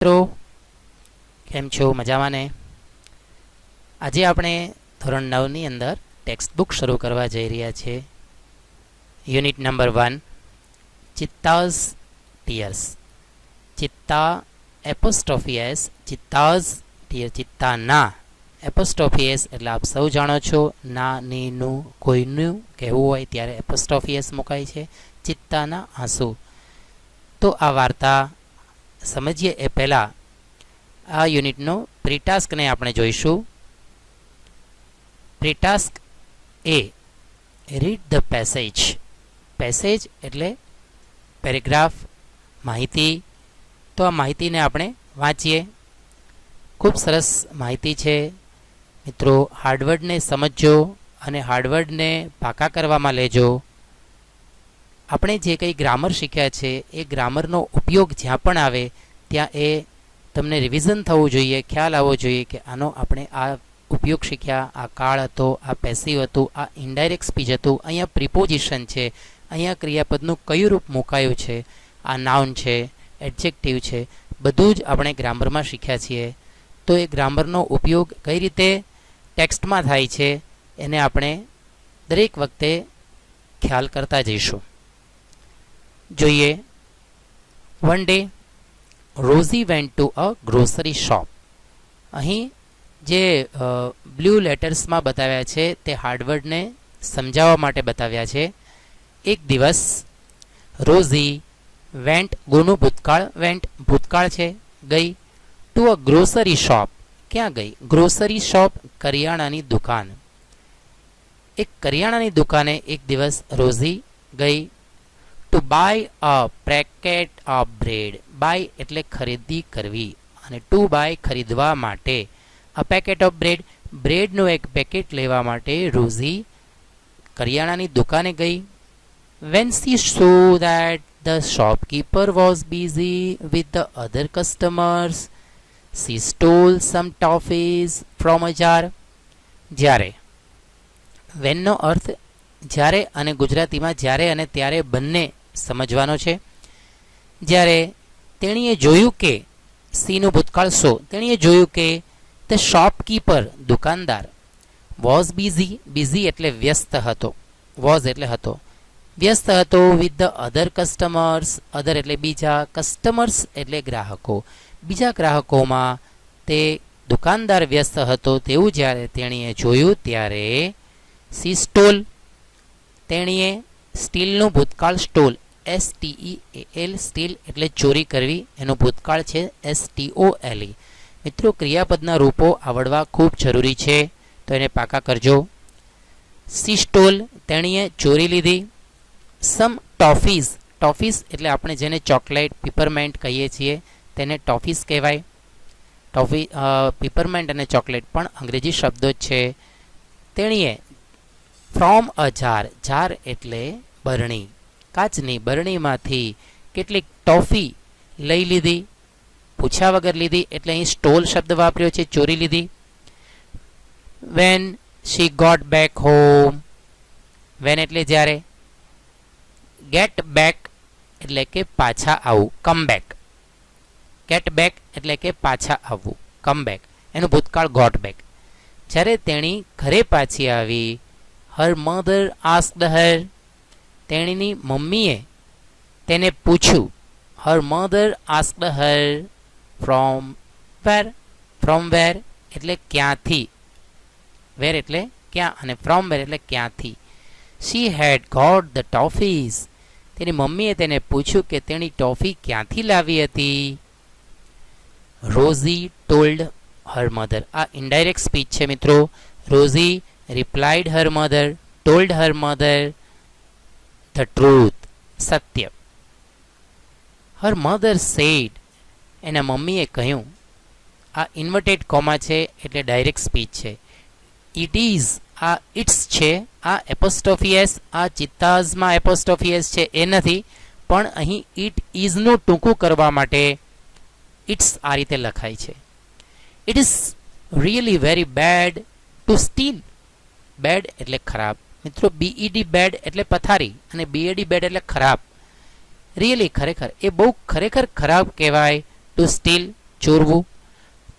મિત્રો કેમ છો? મજામાં ને? આજે આપણે ધોરણ 9ની અંદર ટેક્સ્ટ બુક શરૂ કરવા જઈ રહ્યા છીએ. Unit number 1 cheetah's tears. Cheetah apostrophe S, cheetah's tear, ચિત્તાના એપોસ્ટ્રોફી એસ એટલે આપ સૌ જાણો છો, ના ની નું કોઈનું કહેવું હોય ત્યારે એપોસ્ટ્રોફી એસ મુકાય છે. ચિત્તાના આંસુ. તો આ વાર્તા સમજીએ એ પહેલાં આ યુનિટનો પ્રીટાસ્કને આપણે જોઈશું. પ્રીટાસ્ક A read the passage. Passage એટલે પેરેગ્રાફ, માહિતી. તો આ માહિતીને આપણે વાંચીએ. ખૂબ સરસ માહિતી છે મિત્રો. હાર્ડવર્ડને સમજજો અને હાર્ડવર્ડને પાકા કરવામાં લેજો. આપણે જે કંઈ ગ્રામર શીખ્યા છે એ ગ્રામરનો ઉપયોગ જ્યાં પણ આવે ત્યાં એ તમને રિવિઝન થવું જોઈએ, ખ્યાલ આવવો જોઈએ કે આનો આપણે આ ઉપયોગ શીખ્યા. આ કાળ હતો, આ પેસિવ હતું, આ ઇનડાયરેક્ટ સ્પીચ હતું, અહીંયા પ્રિપોઝિશન છે, અહીંયા ક્રિયાપદનું કયું રૂપ મુકાયું છે, આ નાઉન છે, એડજેક્ટિવ છે, બધું જ આપણે ગ્રામરમાં શીખ્યા છીએ. તો એ ગ્રામરનો ઉપયોગ કઈ રીતે ટેક્સ્ટમાં થાય છે એને આપણે દરેક વખતે ખ્યાલ કરતા જઈશું. જોઈએ. One day rosy went to a grocery shop. અહીં જે બ્લુ લેટર્સમાં બતાવ્યા છે તે હાર્ડવર્ડને સમજાવવા માટે બતાવ્યા છે. એક દિવસ રોઝી વેન્ટ, ગોનું ભૂતકાળ, વેન્ટ ભૂતકાળ છે, ગઈ, ટુ અ ગ્રોસરી શોપ. ક્યાં ગઈ? ગ્રોસરી શોપ, કરિયાણાની દુકાન. એક કરિયાણાની દુકાને એક દિવસ રોઝી ગઈ. To buy a packet of bread. Buy એટલે ખરીદી કરવી અને ટુ બાય ખરીદવા માટે. અ પેકેટ ઓફ બ્રેડ, બ્રેડનું એક પેકેટ લેવા માટે રોઝી કરિયાણાની દુકાને ગઈ. When she saw that the shopkeeper was busy with the other customers, she stole some toffees from a jar. જ્યારે, વેનનો અર્થ જ્યારે અને ગુજરાતીમાં જ્યારે અને ત્યારે બંને સમજવાનો છે. જ્યારે તેણીએ જોયું કે, સીનું ભૂતકાળ સો, તેણીએ જોયું કે ધ શોપકીપર દુકાનદાર, વોઝ બિઝી, બિઝી એટલે વ્યસ્ત હતો, વોઝ એટલે હતો, વ્યસ્ત હતો, વિથ ધ અધર કસ્ટમર્સ, અધર એટલે બીજા, કસ્ટમર્સ એટલે ગ્રાહકો, બીજા ગ્રાહકોમાં તે દુકાનદાર વ્યસ્ત હતો તેવું જ્યારે તેણીએ જોયું ત્યારે સી સ્ટોલ, તેણીએ સ્ટીલનું ભૂતકાળ સ્ટોલ, STEAL, સ્ટીલ એટલે ચોરી કરવી, એનું ભૂતકાળ છે STOLE. મિત્રો ક્રિયાપદના રૂપો આવડવા ખૂબ જરૂરી છે, તો એને પાકા કરજો. સી સ્ટોલ તેણીએ ચોરી લીધી. સમ ટોફીઝ, ટોફીઝ એટલે આપણે જેને ચોકલેટ, પીપરમેન્ટ કહીએ છીએ તેને ટોફીઝ કહેવાય. ટોફી, પીપરમેન્ટ અને ચોકલેટ પણ અંગ્રેજી શબ્દો જ છે. તેણીએ ફ્રોમ અ જાર, જાર એટલે બરણી, કાચની બરણીમાંથી કેટલીક ટોફી લઈ લીધી, પૂછ્યા વગર લીધી એટલે અહીં સ્ટોલ શબ્દ વાપર્યો છે, ચોરી લીધી. When she got back home, when એટલે જ્યારે, ગેટ બેક એટલે કે પાછા આવવું, કમ બેક, ગેટ બેક એટલે કે પાછા આવવું, કમ બેક એનું ભૂતકાળ ગોટ બેક. જ્યારે તેણી ઘરે પાછી આવી, હર મધર આસ્ક્ડ હર, તેણીની મમ્મીએ તેને પૂછ્યું. Her mother asked Har from where, from where એટલે ક્યાંથી, વેર એટલે ક્યાં અને ફ્રોમ વેર એટલે ક્યાંથી. શી હેડ ગોટ ધ ટોફીઝ, તેની મમ્મીએ તેને પૂછ્યું કે તેણી ટોફી ક્યાંથી લાવી હતી. રોઝી ટોલ્ડ હર મધર, આ ઇનડાયરેક્ટ સ્પીચ છે મિત્રો. Rosy replied her mother, told her mother the truth, Satya. Her mother sad, એના મમ્મીએ કહ્યું. આ ઇન્વર્ટેડ કોમા છે એટલે ડાયરેક્ટ સ્પીચ છે. ઇટ ઇઝ, આ ઇટ્સ છે, આ એપોસ્ટ્રોફી એસ, આ ચિત્તાઝમાં એપોસ્ટ્રોફી એસ છે એ નથી, પણ અહીં ઇટ ઇઝનું ટૂંકું કરવા માટે ઇટ્સ આ રીતે લખાય છે. It is really very bad to steal. Bad એટલે ખરાબ મિત્રો. BED બેડ એટલે પથારી અને BAD બેડ એટલે ખરાબ. રિયલી ખરેખર એ બહુ ખરેખર ખરાબ કહેવાય ટુ સ્ટીલ ચોરવું.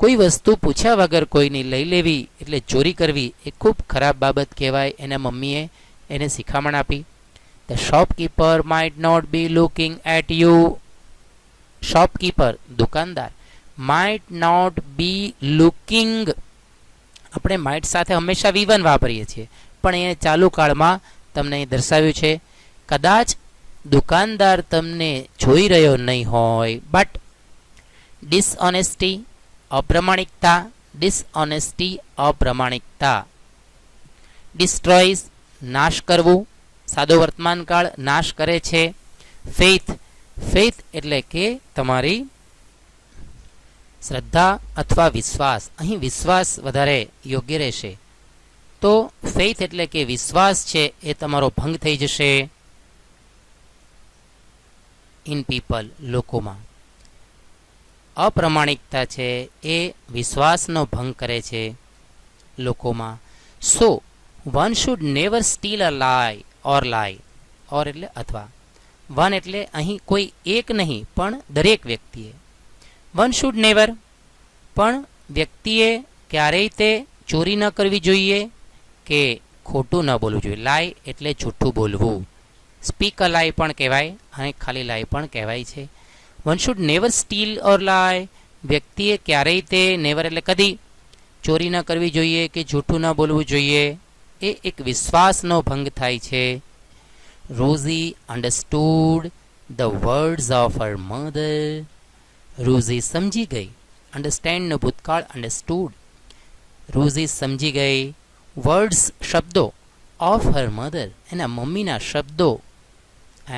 કોઈ વસ્તુ પૂછ્યા વગર કોઈની લઈ લેવી એટલે ચોરી કરવી એ ખૂબ ખરાબ બાબત કહેવાય. એના મમ્મીએ એને શિખામણ આપી. The shopkeeper might not be looking at you. Shopkeeper દુકાનદાર, માઇટ નોટ બી લુકિંગ, આપણે માઇટ સાથે હંમેશા V1 વાપરીએ છીએ, પણ એ ચાલુ કાળમાં તમને દર્શાવ્યું છે કદાચ દુકાનદાર તમને જોઈ રહ્યો નહીં હોય. But dishonesty અપ્રમાણિકતા, dishonesty અપ્રમાણિકતા. ડિસ્ટ્રોઇઝ નાશ કરવું, સાદો વર્તમાનકાળ નાશ કરે છે. ફેથ, ફેથ એટલે કે તમારી શ્રદ્ધા અથવા વિશ્વાસ. અહીં વિશ્વાસ વધારે યોગ્ય રહેશે. તો ફેથ એટલે કે વિશ્વાસ છે એ તમારો ભંગ થઈ જશે. ઇન પીપલ લોકોમાં. અપ્રમાણિકતા છે એ વિશ્વાસનો ભંગ કરે છે લોકોમાં. સો વન શુડ નેવર સ્ટીલ અ લાય ઓર લાય. ઓર એટલે અથવા. વન એટલે અહીં કોઈ એક નહીં પણ દરેક વ્યક્તિએ. વન શુડ નેવર પણ વ્યક્તિએ ક્યારેય તે ચોરી ન કરવી જોઈએ કે ખોટું ન બોલવું જોઈએ. લાય એટલે જૂઠું બોલવું. સ્પીક અ લાય પણ કહેવાય અને ખાલી લાય પણ કહેવાય છે. વન શુડ નેવર સ્ટીલ ઓર લાય. વ્યક્તિએ ક્યારેય તે નેવર એટલે કદી ચોરી ન કરવી જોઈએ કે જૂઠું ન બોલવું જોઈએ. એ એક વિશ્વાસનો ભંગ થાય છે. Rosie understood the words of her mother. Rosie સમજી ગઈ. અન્ડરસ્ટેન્ડનો ભૂતકાળ અન્ડરસ્ટૂડ. રોઝી સમજી ગઈ વર્ડ્સ શબ્દો ઓફ હર મધર એના મમ્મીના શબ્દો.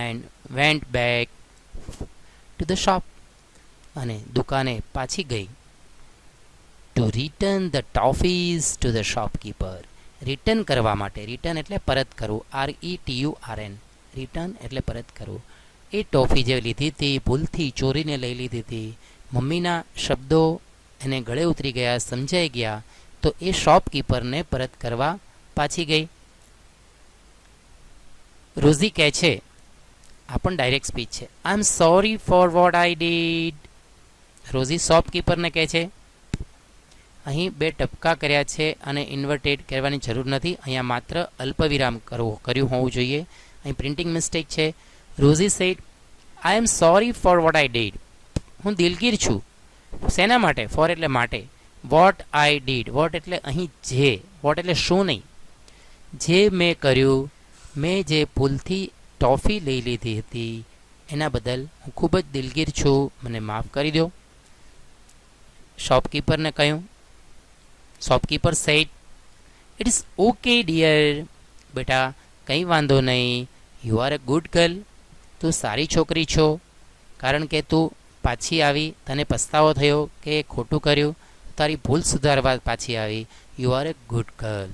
And went back to the shop અને દુકાને પાછી ગઈ. To return the toffees to the shopkeeper. Return કરવા માટે. રિટર્ન એટલે પરત કરવું. RETURN. રિટર્ન એટલે પરત કરવું. એ ટોફી જે લીધી હતી ભૂલથી ચોરીને લઈ લીધી હતી. મમ્મીના શબ્દો એને ગળે ઉતરી ગયા, સમજાઈ ગયા, તો એ શોપકીપરને પરત કરવા પાછી ગઈ. રોઝી કહે છે, આ પણ ડાયરેક્ટ સ્પીચ છે, I am sorry for what I did. Rosie શોપકીપરને કહે છે. અહીં બે ટપકા કર્યા છે અને ઇન્વર્ટેડ કરવાની જરૂર નથી. અહીંયા માત્ર અલ્પવિરામ કર્યું હોવું જોઈએ. અહીં પ્રિન્ટિંગ મિસ્ટેક છે. Rosie said, I am sorry for what I did. હું દિલગીર છું. શેના માટે? ફોર એટલે માટે. Vote I did. વોટ એટલે અહીં જે. વોટ એટલે શું નહીં. જે મેં કર્યું, મેં જે ભૂલથી ટોફી લઈ લીધી હતી એના બદલ હું ખૂબ જ દિલગીર છું. મને માફ કરી દો. શોપકીપરને કહ્યું. Shopkeeper said, it is okay dear. બેટા કંઈ વાંધો નહીં. You are a good girl. તું સારી છોકરી છો. કારણ કે તું પાછી આવી, તને પસ્તાવો થયો કે ખોટું કર્યું, તારી ભૂલ સુધારવા પાછી આવી. You are a good girl.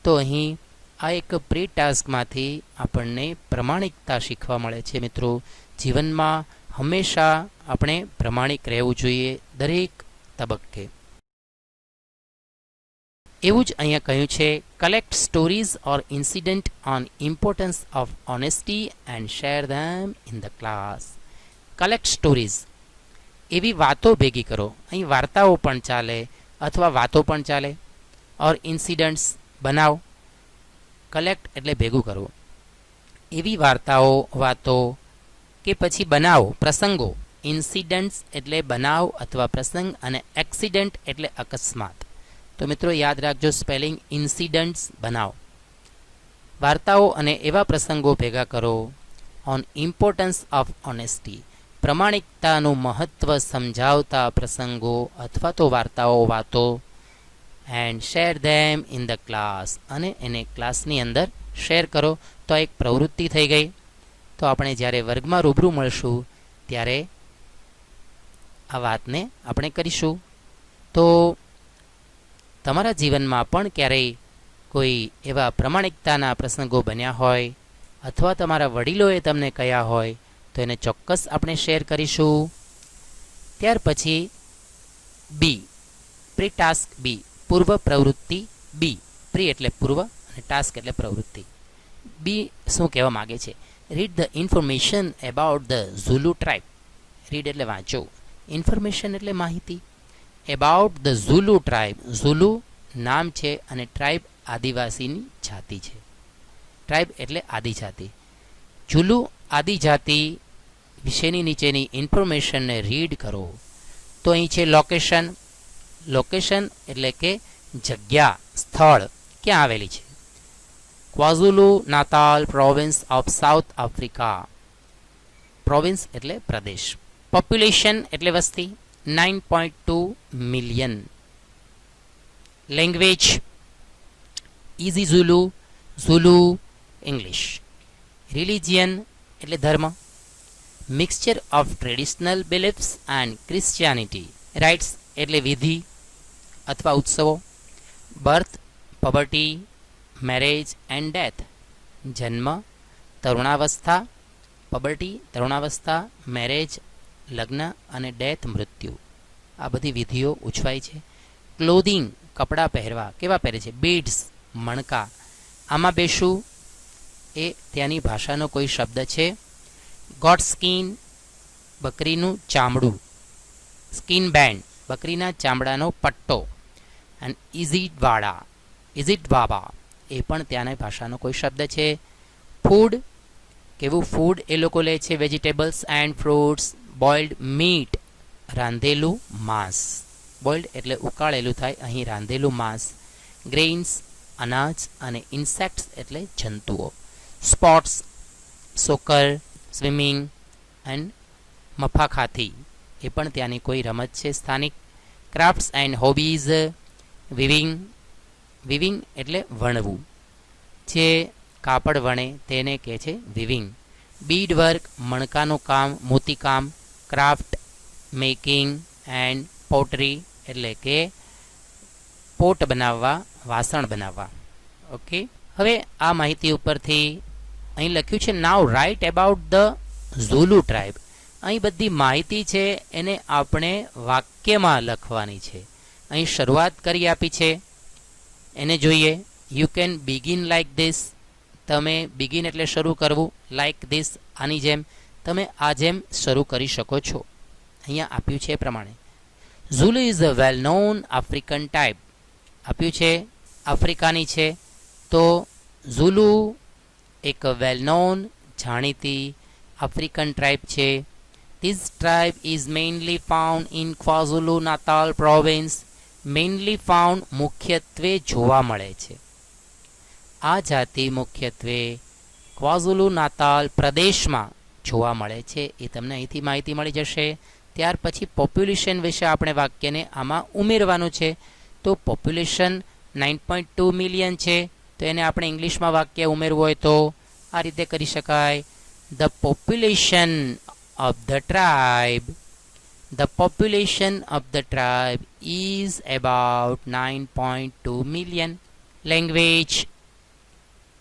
તો અહીં આ એક પ્રી ટાસ્કમાંથી આપણને પ્રમાણિકતા શીખવા મળે છે. મિત્રો, જીવનમાં હંમેશા આપણે પ્રમાણિક રહેવું જોઈએ દરેક તબક્કે. એવું જ અહીંયા કહ્યું છે, collect stories or incident on importance of honesty and share them in the class. Collect stories, એવી વાતો ભેગી કરો. અહીં વાર્તાઓ પણ ચાલે અથવા વાતો પણ ચાલે. ઓર ઇન્સિડન્ટ્સ બનાવ. કલેક્ટ એટલે ભેગું કરવું. એવી વાર્તાઓ, વાતો કે પછી બનાવો, પ્રસંગો. ઇન્સિડન્ટ્સ એટલે બનાવ અથવા પ્રસંગ અને એક્સિડન્ટ એટલે અકસ્માત. તો મિત્રો યાદ રાખજો સ્પેલિંગ ઇન્સિડન્ટ્સ બનાવ. વાર્તાઓ અને એવા પ્રસંગો ભેગા કરો. ઓન ઇમ્પોર્ટન્સ ઓફ ઓનેસ્ટી, પ્રમાણિકતાનું મહત્ત્વ સમજાવતા પ્રસંગો અથવા તો વાર્તાઓ, વાતો. And share them in the class, અને એને ક્લાસની અંદર શેર કરો. તો એક પ્રવૃત્તિ થઈ ગઈ. તો આપણે જ્યારે વર્ગમાં રૂબરૂ મળશું ત્યારે આ વાતને આપણે કરીશું. તો તમારા જીવનમાં પણ ક્યારેય કોઈ એવા પ્રમાણિકતાના પ્રસંગો બન્યા હોય અથવા તમારા વડીલોએ તમને કહ્યા હોય તો એને ચોક્કસ આપણે શેર કરીશું. ત્યાર પછી બી, પ્રી ટાસ્ક બી, પૂર્વ પ્રવૃત્તિ બી. પ્રી એટલે પૂર્વ અને ટાસ્ક એટલે પ્રવૃત્તિ. બી શું કહેવા માગે છે? Read the information about the Zulu tribe. Read એટલે વાંચો. ઇન્ફોર્મેશન એટલે માહિતી. About the Zulu tribe. ઝુલુ નામ છે અને ટ્રાઇબ આદિવાસીની જાતિ છે. ટ્રાઇબ એટલે આદિજાતિ. ઝુલુ આદિજાતિ વિશેની નીચેની ઇન્ફોર્મેશનને રીડ કરો. તો અહીં છે લોકેશન. લોકેશન એટલે કે જગ્યા, સ્થળ ક્યાં આવેલી છે. KwaZulu Natal province of South Africa. Province એટલે પ્રદેશ. પોપ્યુલેશન એટલે વસ્તી 9.2 million. Language isiZulu, Zulu, English. Religion એટલે ધર્મ. Mixture of traditional beliefs and Christianity. Rites એટલે વિધિ અથવા ઉત્સવો. Birth, poverty, marriage and death. જન્મ, તરુણાવસ્થા, પોવર્ટી તરુણાવસ્થા, મેરેજ લગ્ન અને ડેથ મૃત્યુ. આ બધી વિધિઓ ઉજવાય છે. ક્લોધિંગ કપડાં પહેરવા. કેવા પહેરે છે? બીડ્સ મણકા. આમાં બેશું એ ત્યાંની ભાષાનો કોઈ શબ્દ છે. ગોટ સ્કીન બકરીનું ચામડું. સ્કીન બેન્ડ બકરીના ચામડાનો પટ્ટો. એન્ડ ઇઝીટવાડા ઇઝીટવાબા એ પણ ત્યાંની ભાષાનો કોઈ શબ્દ છે. ફૂડ કેવું ફૂડ એ લોકો લે છે? Vegetables and fruits. Boiled meat રાંધેલું માંસ. બોઇલ્ડ એટલે ઉકાળેલું થાય, અહીં રાંધેલું માંસ. ગ્રેઇન્સ અનાજ અને ઇન્સેક્ટ્સ એટલે જંતુઓ. સ્પોર્ટ્સ સોકર, સ્વિમિંગ એન્ડ મફાખાથી એ પણ ત્યાંની કોઈ રમત છે સ્થાનિક. Crafts and hobbies. Weaving weaving એટલે વણવું. જે કાપડ વણે તેને કહે છે વિવિંગ. બીડ વર્ક મણકાનું કામ, મોતીકામ. ક્રાફ્ટ મેકિંગ એન્ડ પોટરી એટલે કે પોટ બનાવવા, વાસણ બનાવવા. ઓકે, હવે આ માહિતી ઉપરથી અહીં લખ્યું છે now write about the Zulu tribe. અહીં બધી માહિતી છે એને આપણે વાક્યમાં લખવાની છે. અહીં શરૂઆત કરી આપી છે એને જોઈએ. You can begin like this. તમે બિગિન એટલે શરૂ કરવું. લાઇક ધીસ આની જેમ. તમે આ જેમ શરૂ કરી શકો છો. અહીંયા આપ્યું છે એ પ્રમાણે. Zulu is a well known African type. આપ્યું છે આફ્રિકાની છે. તો ઝુલુ એક વેલ નોન જાણીતી આફ્રિકન ટ્રાઇબ છે. This tribe is mainly found in KwaZulu Natal province. Mainly found મુખ્યત્વે જોવા મળે છે. આ જાતિ મુખ્યત્વે ક્વાઝુલુ નાતાલ પ્રદેશમાં જોવા મળે છે. એ તમને અહીંથી માહિતી મળી જશે. ત્યાર પછી પોપ્યુલેશન વિશે આપણે વાક્યને આમાં ઉમેરવાનું છે. તો પોપ્યુલેશન 9.2 મિલિયન છે. તો એને આપણે ઇંગ્લિશમાં વાક્ય ઉમેરવું હોય તો આ રીતે કરી શકાય. The population of the tribe is about 9.2 million. Language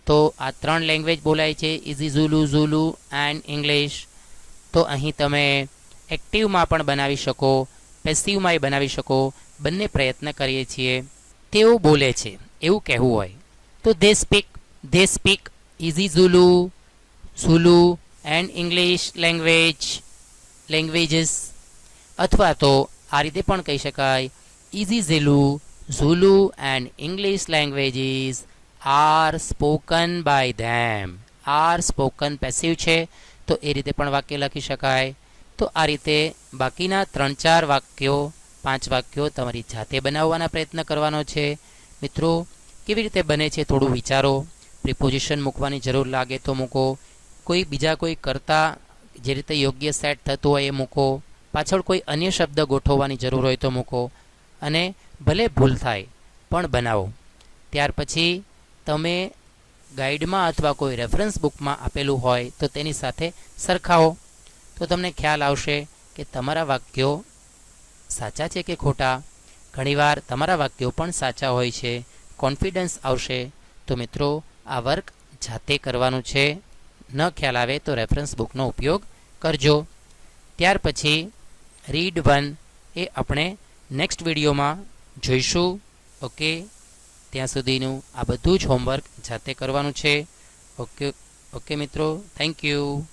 તો આ 3 લેંગ્વેજ બોલાય છે. ઇઝીઝુલુ, ઝુલુ એન્ડ ઇંગ્લિશ. તો અહીં તમે એક્ટિવમાં પણ બનાવી શકો, પેસિવમાંય બનાવી શકો. બંને પ્રયત્ન કરીએ છીએ. તેઓ બોલે છે એવું કહેવું હોય તો they speak isiZulu, Zulu and English languages. અથવા તો આ રીતે પણ કહી શકાય isiZulu, Zulu and English languages are spoken by them. Are spoken passive છે તો એ રીતે પણ વાક્ય લખી શકાય. તો આ રીતે બાકીના 3-4 વાક્યો 5 વાક્યો તમારી જાતે બનાવવાના પ્રયત્ન કરવાનો છે. મિત્રો કેવી રીતે બને છે થોડું વિચારો. પ્રિપોઝિશન મૂકવાની જરૂર લાગે તો મૂકો. કોઈ બીજા કોઈ કરતાં જે રીતે યોગ્ય સેટ થતું હોય એ મૂકો. પાછળ કોઈ અન્ય શબ્દ ગોઠવવાની જરૂર હોય તો મૂકો. અને ભલે ભૂલ થાય પણ બનાવો. ત્યાર પછી તમે ગાઈડમાં અથવા કોઈ રેફરન્સ બુકમાં આપેલું હોય તો તેની સાથે સરખાવો. તો તમને ખ્યાલ આવશે કે તમારા વાક્યો સાચા છે કે ખોટા. ઘણીવાર તમારા વાક્યો પણ સાચા હોય છે. કોન્ફિડન્સ આવશે. તો મિત્રો આ વર્ક જાતે કરવાનું છે. ન ખ્યાલ આવે તો રેફરન્સ બુકનો ઉપયોગ કરજો. ત્યાર પછી રીડ 1 એ આપણે નેક્સ્ટ વિડીયોમાં જોઈશું. ઓકે, ત્યાં સુધીનું આ બધું જ હોમવર્ક જાતે કરવાનું છે. ઓકે મિત્રો, થેન્ક યુ.